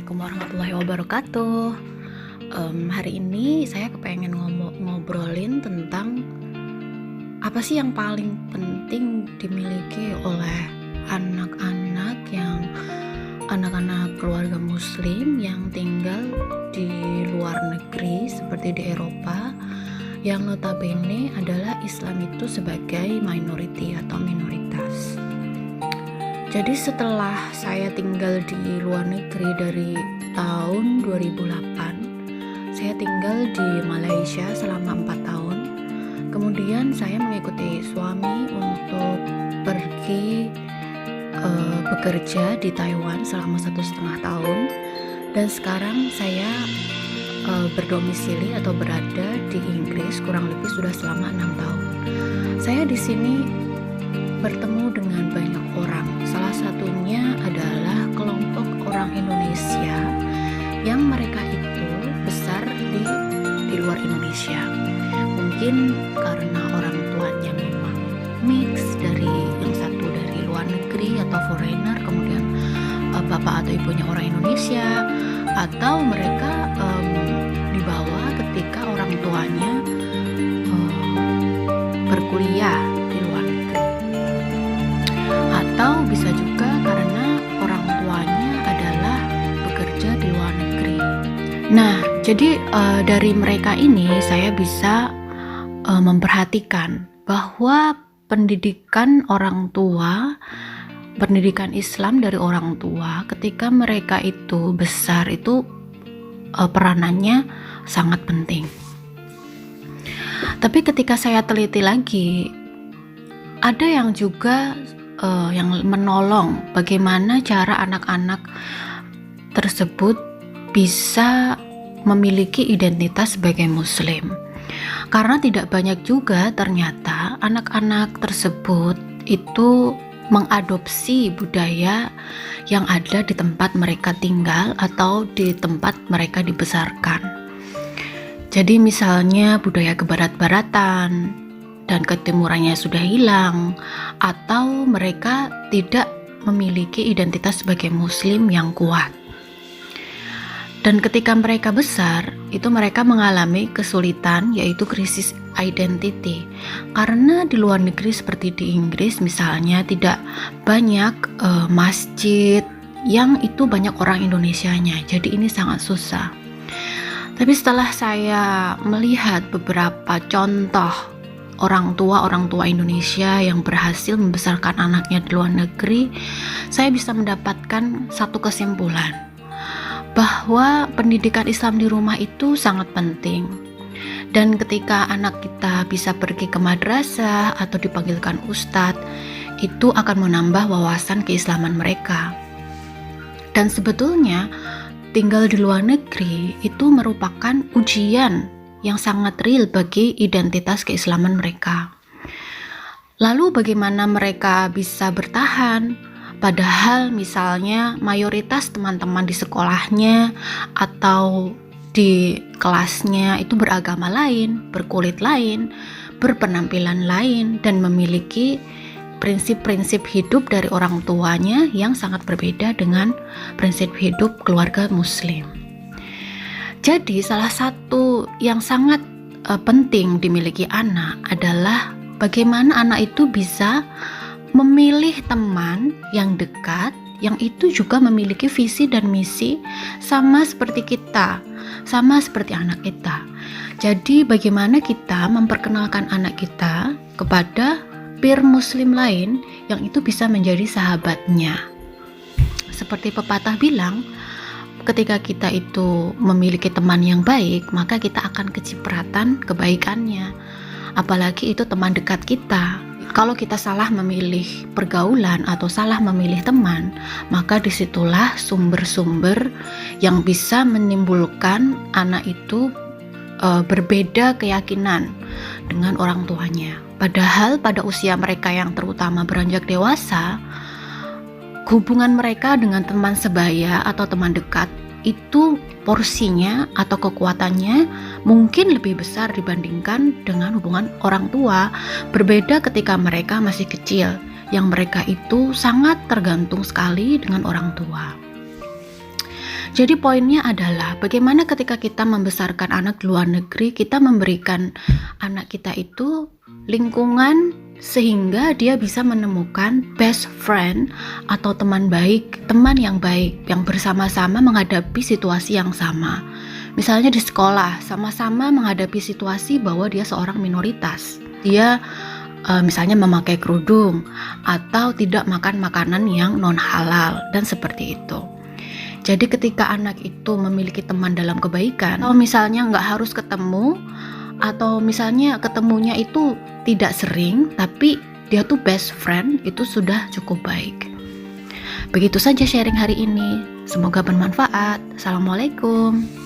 Assalamualaikum warahmatullahi wabarakatuh. Hari ini saya kepengen ngobrolin tentang apa sih yang paling penting dimiliki oleh anak-anak keluarga muslim yang tinggal di luar negeri seperti di Eropa, yang notabene adalah Islam itu sebagai minority atau minoritas. Jadi setelah saya tinggal di luar negeri dari tahun 2008, saya tinggal di Malaysia selama 4 tahun. Kemudian saya mengikuti suami untuk pergi bekerja di Taiwan selama 1,5 tahun. Dan sekarang saya berdomisili atau berada di Inggris kurang lebih sudah selama 6 tahun. Saya di sini bertemu dengan banyak orang. Salah satunya adalah kelompok orang Indonesia yang mereka itu besar di luar Indonesia. Mungkin karena orang tuanya memang mix, dari yang satu dari luar negeri atau foreigner, kemudian bapak atau ibunya orang Indonesia, atau mereka dibawa ketika orang tuanya berkuliah di luar negeri, atau bisa juga karena orang tuanya adalah bekerja di luar negeri. Nah, jadi dari mereka ini saya bisa memperhatikan bahwa pendidikan orang tua, pendidikan Islam dari orang tua ketika mereka itu besar itu peranannya sangat penting. Tapi ketika saya teliti lagi, ada yang juga yang menolong bagaimana cara anak-anak tersebut bisa memiliki identitas sebagai muslim. Karena tidak banyak juga ternyata anak-anak tersebut itu mengadopsi budaya yang ada di tempat mereka tinggal atau di tempat mereka dibesarkan. Jadi misalnya budaya kebarat-baratan dan ketimurannya sudah hilang, atau mereka tidak memiliki identitas sebagai muslim yang kuat. Dan ketika mereka besar, itu mereka mengalami kesulitan, yaitu krisis identity. Karena di luar negeri seperti di Inggris misalnya tidak banyak masjid yang itu banyak orang Indonesianya. Jadi ini sangat susah. Tapi setelah saya melihat beberapa contoh orang tua Indonesia yang berhasil membesarkan anaknya di luar negeri, saya bisa mendapatkan satu kesimpulan, bahwa pendidikan Islam di rumah itu sangat penting. Dan ketika anak kita bisa pergi ke madrasah atau dipanggilkan ustadz, itu akan menambah wawasan keislaman mereka. Dan sebetulnya tinggal di luar negeri itu merupakan ujian yang sangat real bagi identitas keislaman mereka. Lalu bagaimana mereka bisa bertahan? Padahal misalnya mayoritas teman-teman di sekolahnya atau di kelasnya itu beragama lain, berkulit lain, berpenampilan lain, dan memiliki prinsip-prinsip hidup dari orang tuanya yang sangat berbeda dengan prinsip hidup keluarga muslim. Jadi salah satu yang sangat penting dimiliki anak adalah bagaimana anak itu bisa memilih teman yang dekat, yang itu juga memiliki visi dan misi sama seperti kita, sama seperti anak kita. Jadi bagaimana kita memperkenalkan anak kita kepada peer muslim lain yang itu bisa menjadi sahabatnya. Seperti pepatah bilang, ketika kita itu memiliki teman yang baik, maka kita akan kecipratan kebaikannya. Apalagi itu teman dekat kita. Kalau kita salah memilih pergaulan atau salah memilih teman, maka disitulah sumber-sumber yang bisa menimbulkan anak itu berbeda keyakinan dengan orang tuanya. Padahal pada usia mereka yang terutama beranjak dewasa, hubungan mereka dengan teman sebaya atau teman dekat itu porsinya atau kekuatannya mungkin lebih besar dibandingkan dengan hubungan orang tua. Berbeda ketika mereka masih kecil, yang mereka itu sangat tergantung sekali dengan orang tua. Jadi poinnya adalah bagaimana ketika kita membesarkan anak di luar negeri, kita memberikan anak kita itu lingkungan sehingga dia bisa menemukan best friend atau teman baik, teman yang baik, yang bersama-sama menghadapi situasi yang sama. Misalnya di sekolah, sama-sama menghadapi situasi bahwa dia seorang minoritas. Dia misalnya memakai kerudung atau tidak makan makanan yang non halal dan seperti itu. Jadi ketika anak itu memiliki teman dalam kebaikan, atau misalnya nggak harus ketemu, atau misalnya ketemunya itu tidak sering, tapi dia tuh best friend, itu sudah cukup baik. Begitu saja sharing hari ini. Semoga bermanfaat. Assalamualaikum.